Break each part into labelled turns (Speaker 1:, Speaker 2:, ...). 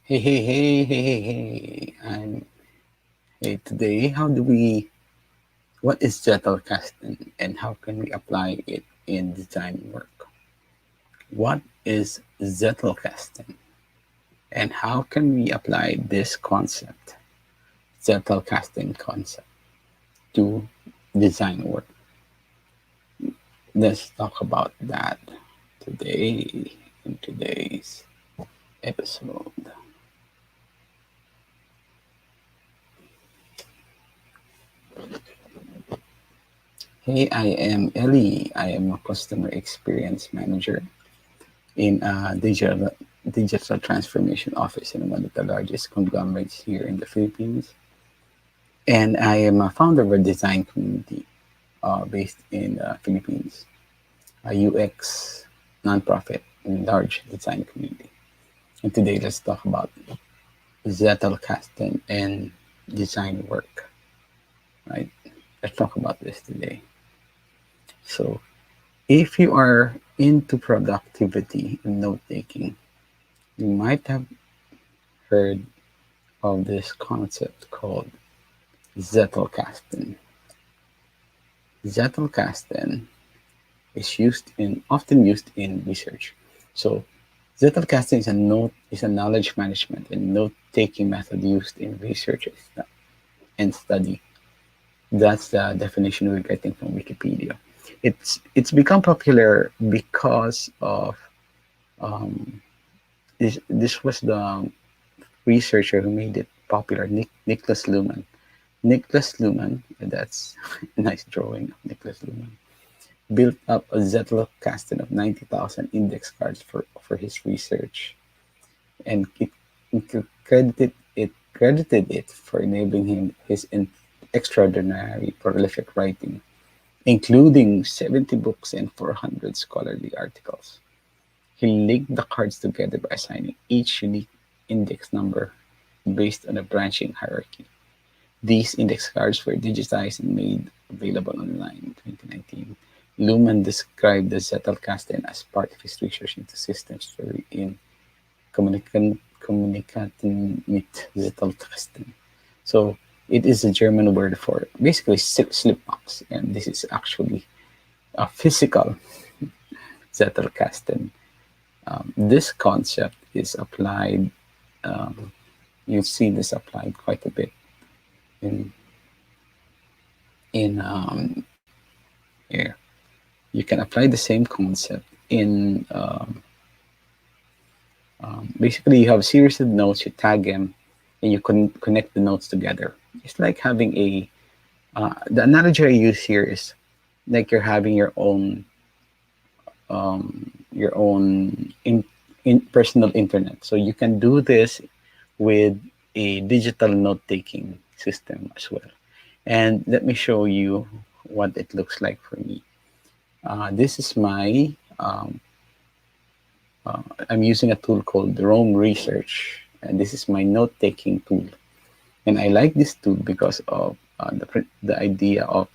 Speaker 1: Hey. Today, what is Zettelkasten and how can we apply it in design work? What is Zettelkasten and how can we apply this concept, Zettelkasten concept, to design work? Let's talk about that today in today's episode. Hey, I am Ellie. I am a customer experience manager in a digital transformation office in one of the largest conglomerates here in the Philippines. And I am a founder of a design community based in the Philippines, a UX nonprofit and large design community. And today, let's talk about Zettelkasten and design work, right? Let's talk about this today. So, if you are into productivity and note taking, you might have heard of this concept called Zettelkasten. Zettelkasten is often used in research. So Zettelkasten is a knowledge management and note-taking method used in research and study. That's the definition we're getting from Wikipedia. It's become popular because of um, this was the researcher who made it popular, Nicholas Luhmann. Nicholas Luhmann, that's a nice drawing of Nicholas Luhmann, built up a Zettelkasten of 90,000 index cards for his research, and credited it for enabling him his extraordinary prolific writing, including 70 books and 400 scholarly articles. He linked the cards together by assigning each unique index number based on a branching hierarchy. These index cards were digitized and made available online in 2019. Luhmann described the Zettelkasten as part of his research into systems theory in Kommunikaten mit Zettelkasten. So it is a German word for basically slip box, and this is actually a physical Zettelkasten. This concept is applied. Um, you see this applied quite a bit in in here. You can apply the same concept in basically you have a series of notes, you tag them, and you can connect the notes together. It's like having the analogy I use here is like you're having your own in personal internet. So you can do this with a digital note taking system as well. And let me show you what it looks like for me. This is I'm using a tool called Rome Research, and this is my note taking tool. And I like this tool because of the idea of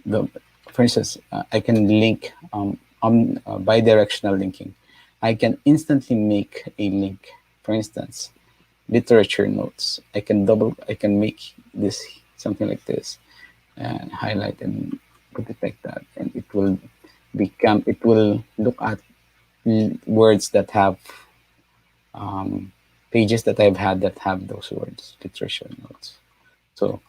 Speaker 1: the, for instance, I can link on bidirectional linking. I can instantly make a link. For instance, literature notes. I can make this something like this and highlight and put it like that, and it will look at words that have um, pages that I've had that have those words, literature notes. So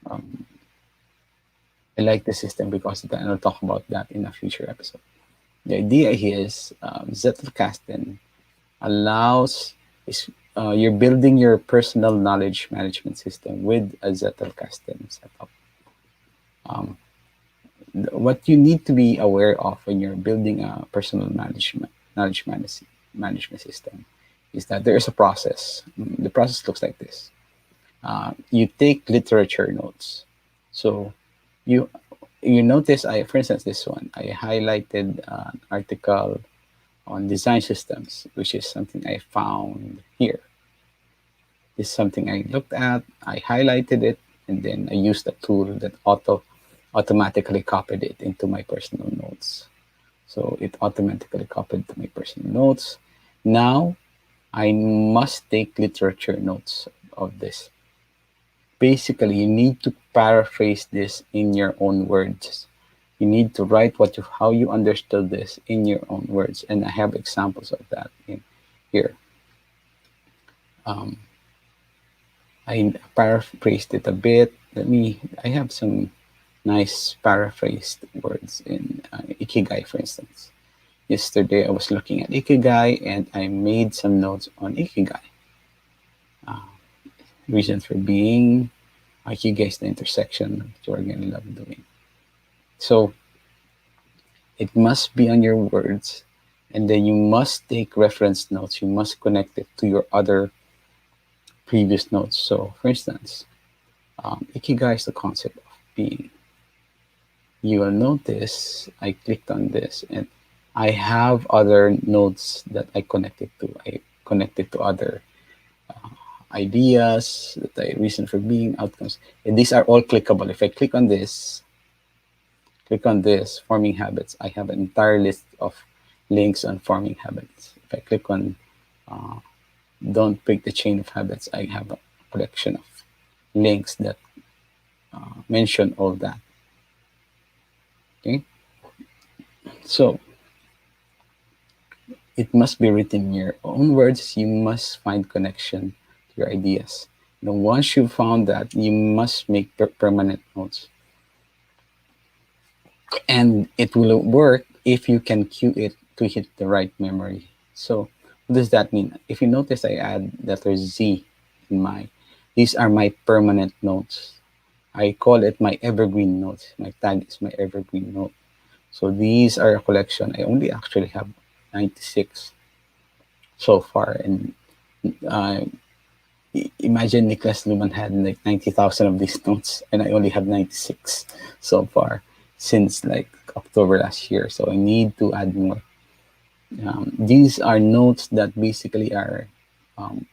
Speaker 1: um, I like the system because I'll talk about that in a future episode. The idea here is Zettelkasten allows is you're building your personal knowledge management system with a Zettelkasten setup. Um, what you need to be aware of when you're building a personal management system is that there is a process. The process looks like this. You take literature notes. So you you notice for instance, this one, I highlighted an article on design systems, which is something I found here. This is something I looked at, I highlighted it, and then I used a tool that automatically copied it into my personal notes. So it automatically copied to my personal notes. Now I must take literature notes of this. Basically, you need to paraphrase this in your own words. You need to write how you understood this in your own words, and I have examples of that in here. Um, I paraphrased it a bit. I have some nice paraphrased words in Ikigai, for instance. Yesterday, I was looking at Ikigai and I made some notes on Ikigai. Uh, Reasons for being, Ikigai is the intersection of what you're going to love doing. So it must be on your words, and then you must take reference notes. You must connect it to your other previous notes. So, for instance, Ikigai is the concept of being. You will notice I clicked on this and I have other nodes that I connected to. I connected to other ideas, that I reason for being, outcomes. And these are all clickable. If I click on this, forming habits, I have an entire list of links on forming habits. If I click on uh, don't break the chain of habits, I have a collection of links that mention all that. Okay, so it must be written in your own words. You must find connection to your ideas. Now, once you've found that, you must make permanent notes. And it will work if you can cue it to hit the right memory. So, what does that mean? If you notice, I add letter Z in these are my permanent notes. I call it my evergreen notes. My tag is my evergreen note. So, these are a collection. I only actually have 96 so far. And uh, imagine Niklas Luhmann had like 90,000 of these notes, and I only have 96 so far since like October last year. So I need to add more. These are notes that basically are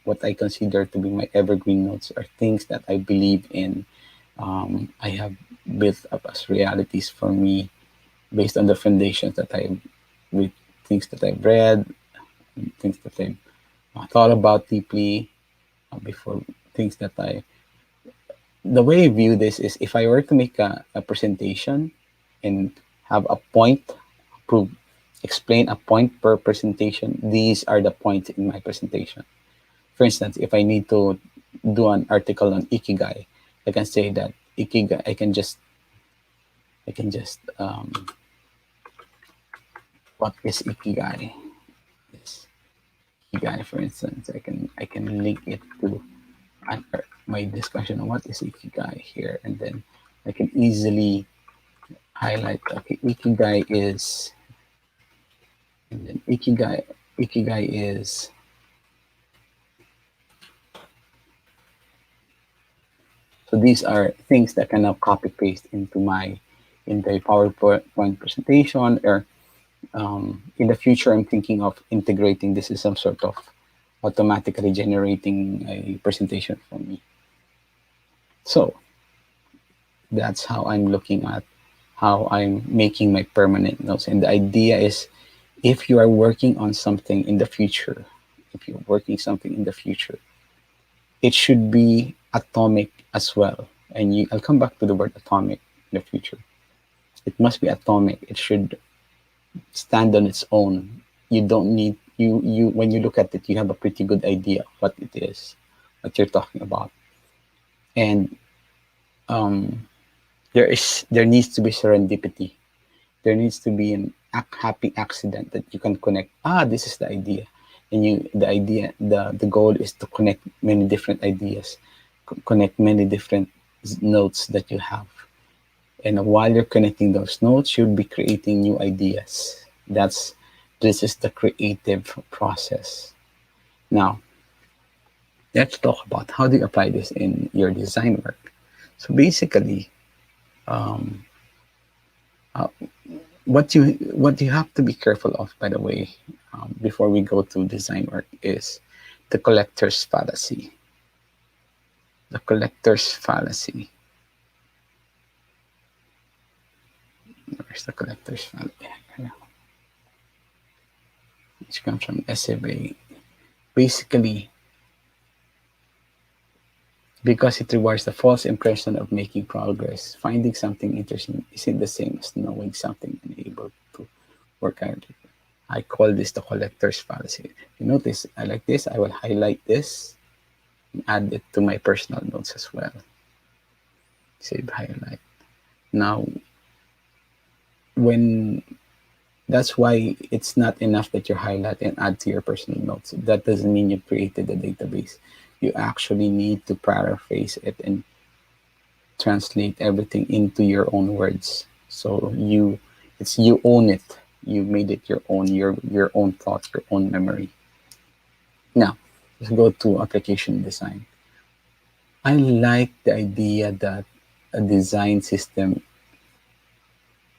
Speaker 1: what I consider to be my evergreen notes, are things that I believe in. I have built up as realities for me based on the foundations that with things that I've read, things that I've thought about deeply before, things that the way I view this is, if I were to make a presentation and have a point, prove, explain a point per presentation, these are the points in my presentation. For instance, if I need to do an article on Ikigai, I can say that Ikigai, I can just, what is Ikigai? Yes. Ikigai, for instance, I can link it to my discussion on what is Ikigai here, and then I can easily highlight, okay, and then ikigai is, so these are things that can now copy paste into in the PowerPoint presentation, or in the future I'm thinking of integrating this as some sort of automatically generating a presentation for me. So that's how I'm looking at how I'm making my permanent notes. And the idea is, if you are working on something in the future, if you're working something in the future, it should be atomic as well. And I'll come back to the word atomic in the future. It must be atomic. It should stand on its own. You don't need you when you look at it, you have a pretty good idea what it is, what you're talking about. And um, there needs to be serendipity. There needs to be an happy accident that you can connect. This is the idea, and the goal is to connect many different ideas, connect many different notes that you have, and while you're connecting those notes, you'll be creating new ideas. This is the creative process. Now, let's talk about how do you apply this in your design work. So basically, um, uh, what you have to be careful of, by the way, before we go to design work, is the collector's fallacy. The collector's fallacy. Where's the collector's fallacy? Which comes from SFA. Basically, because it rewards the false impression of making progress, finding something interesting isn't the same as knowing something and able to work out it. I call this the collector's fallacy. You notice, I like this, I will highlight this and add it to my personal notes as well. Save highlight. Now, when that's why it's not enough that you highlight and add to your personal notes. That doesn't mean you created a database. You actually need to paraphrase it and translate everything into your own words. So you own it. You made it your own, your own thoughts, your own memory. Now, let's go to application design. I like the idea that a design system,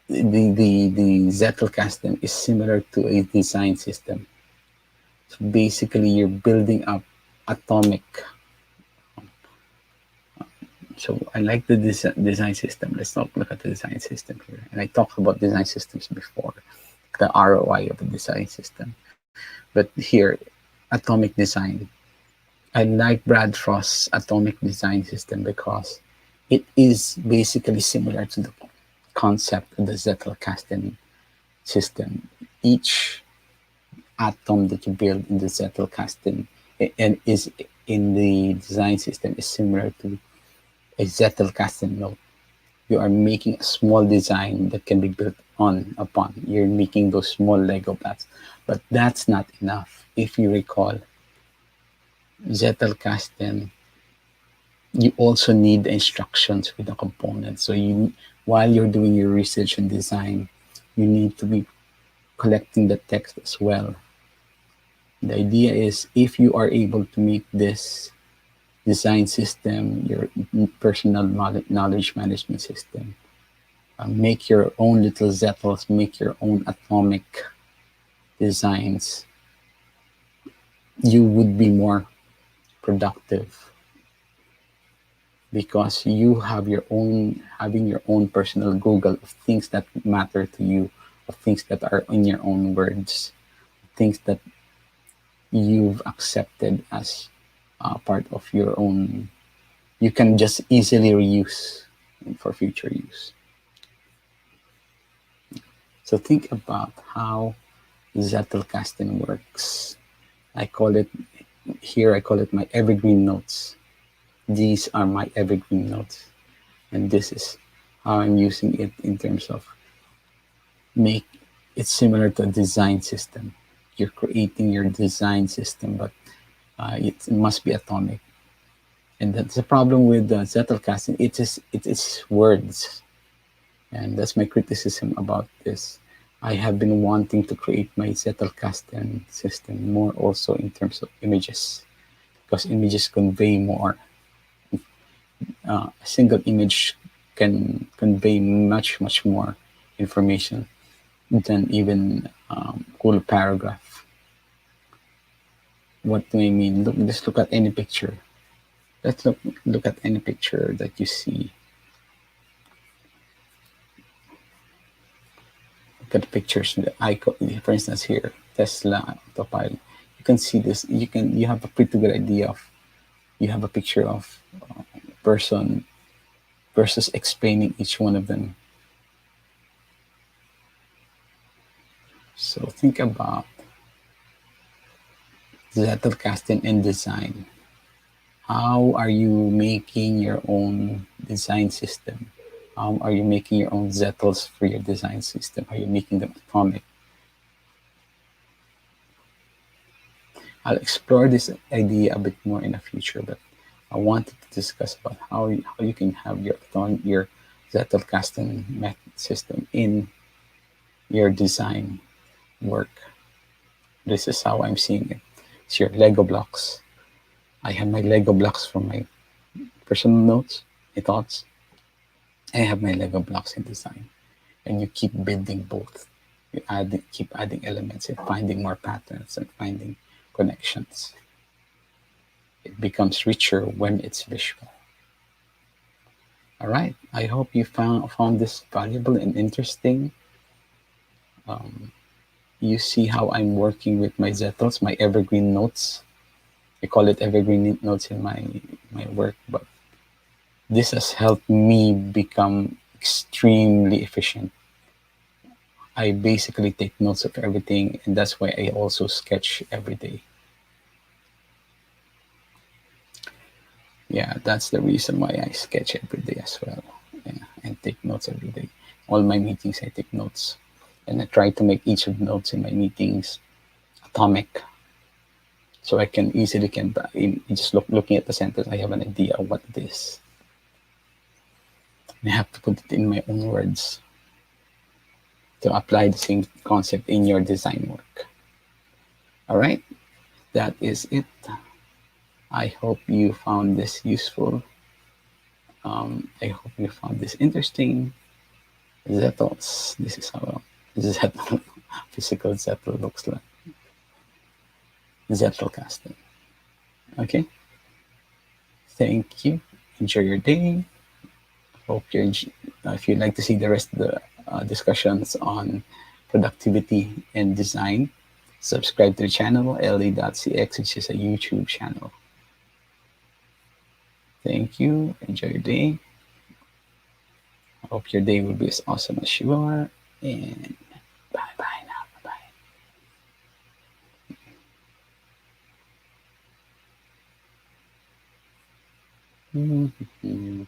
Speaker 1: the Zettelkasten is similar to a design system. So basically, you're building up atomic. So I like the design system. Let's not look at the design system here. And I talked about design systems before, the ROI of a design system. But here, atomic design. I like Brad Frost's atomic design system because it is basically similar to the concept of the Zettelkasten system. Each atom that you build in the Zettelkasten and is in the design system is similar to a Zettelkasten node. You are making a small design that can be built on upon. You're making those small Lego blocks, but that's not enough. If you recall, Zettelkasten, you also need the instructions with the components. So you, while you're doing your research and design, you need to be collecting the text as well. The idea is if you are able to make this design system, your personal knowledge management system, make your own little Zettels, make your own atomic designs, you would be more productive because you have your own, having your own personal Google of things that matter to you, of things that are in your own words, things that you've accepted as part of your own, you can just easily reuse for future use. So think about how Zettelkasten works. I call it, here I call it my evergreen notes. These are my evergreen notes. And this is how I'm using it in terms of make it similar to a design system. You're creating your design system, but it must be atomic. And that's the problem with Zettelkasten. It is words, and that's my criticism about this. I have been wanting to create my Zettelkasten system more also in terms of images, because images convey more. A single image can convey much more information than even whole paragraph. What do I mean? Look, just look at any picture. Let's look at any picture that you see. Look at the pictures. The icon, for instance, here Tesla autopilot. You can see this. You have a pretty good idea of. You have a picture of person versus explaining each one of them. So think about Zettelkasten and design. How are you making your own design system? How are you making your own Zettels for your design system? Are you making them atomic? I'll explore this idea a bit more in the future, but I wanted to discuss about how you can have your Zettelkasten method system in your design work. This is how I'm seeing it. It's your Lego blocks. I have my Lego blocks from my personal notes, my thoughts. I have my Lego blocks in design. And you keep building both. Keep adding elements and finding more patterns and finding connections. It becomes richer when it's visual. All right. I hope you found this valuable and interesting. You see how I'm working with my Zettels, my evergreen notes. I call it evergreen notes in my work, but this has helped me become extremely efficient. I basically take notes of everything, and that's why I also sketch every day. Yeah, that's the reason why I sketch every day as well. Yeah, and take notes every day. All my meetings, I take notes, and I try to make each of the notes in my meetings atomic, so I can easily just looking at the sentence, I have an idea of what it is. And I have to put it in my own words to apply the same concept in your design work. All right, that is it. I hope you found this useful. I hope you found this interesting. Zettles. This is how Zettel, physical Zettel looks like. Zettelkasten. Okay. Thank you. Enjoy your day. Hope you're. If you'd like to see the rest of the discussions on productivity and design, subscribe to the channel le.cx, which is a YouTube channel. Thank you. Enjoy your day. I hope your day will be as awesome as you are. And bye bye now. Bye bye.